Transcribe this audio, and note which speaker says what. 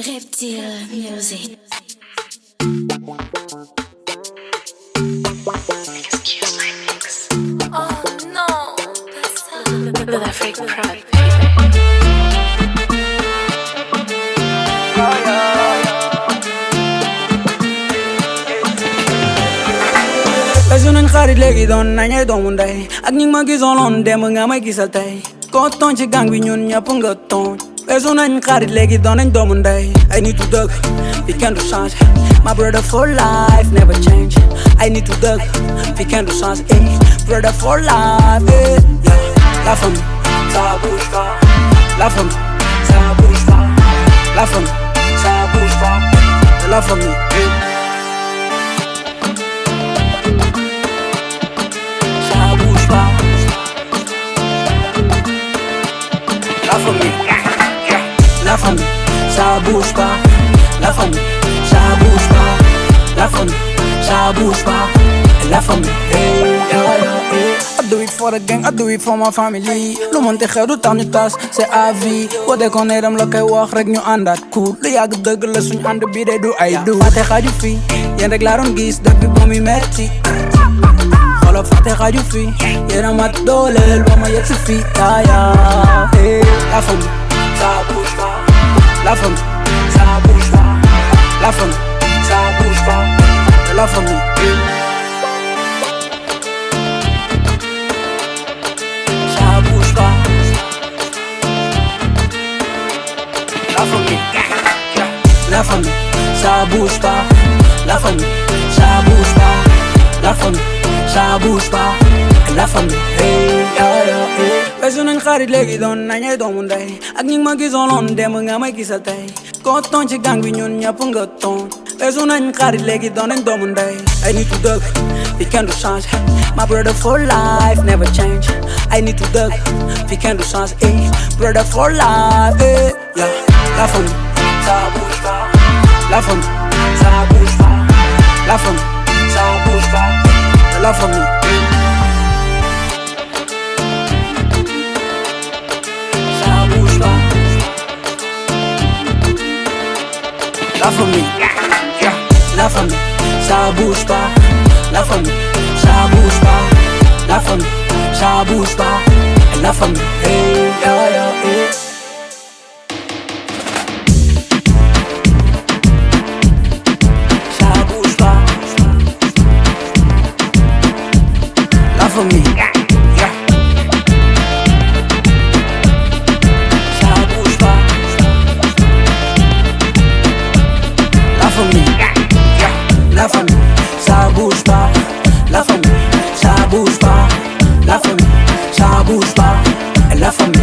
Speaker 1: Reptile Music. Excuse my mix. Oh no, the African pride.
Speaker 2: Personen xarit léegi doon nañay doomu ndey ak ñi ma gisoloon dem nga may gisal tey ko tooñ ci gang bi ñun ñëpp nga tooñ personen xarit léegi doon nañ doomu ndey ay nitu dëgg fi kenn du change my brother for life never change ay nitu dëgg fi kenn du change brother for life yeah. La famille ça bouge pas la famille ça bouge pas la famille ça bouge pas la famille La famille, ça bouge pas. La famille, ça bouge pas. La famille, ça bouge pas. La famille, hey, I do it for the gang, I do it for my family. Lu monte xew du tax ñu tas, c'est à vie. Boo déconné dem la koy wax rek ñu àndaat cool. Lu yàgg dëgg la suñu ànd bi de du ay du. Fàtte xaju fi, yéen rek laa doon gis depuis ba muy metti. Xoolal fàtte xaju fi, yéen a mat dooleel ba ma yegg si fi. Hey, la famille, ça bouge pas. La famille, ça bouge pas. La famille, ça bouge pas. La famille, ça bouge pas. La famille, la famille, ça bouge pas. La famille, ça bouge pas. La famille, ça bouge pas. La famille, hey, weesu nañ xarit léegi doon nañay doomu ndey ak ñi ma gisoloon dem nga may gisal tey ko tooñ ci gang bi ñun ñëpp nga tooñ weesu nañ xarit léegi doon nañ doomu ndey ay nitu dëgg fi kenn du change my brother for life never change ay nitu dëgg fi kenn du change brother for life yeah. La famille ça bouge pas la famille ça bouge pas la famille ça bouge pas la famille La famille, la famille, ça bouge pas. La famille, ça bouge pas. La famille, ça bouge pas. La famille, hey, ça bouge pas. La famille. La famille, ça bouge pas. La famille, ça bouge pas. La famille, ça bouge pas. La famille.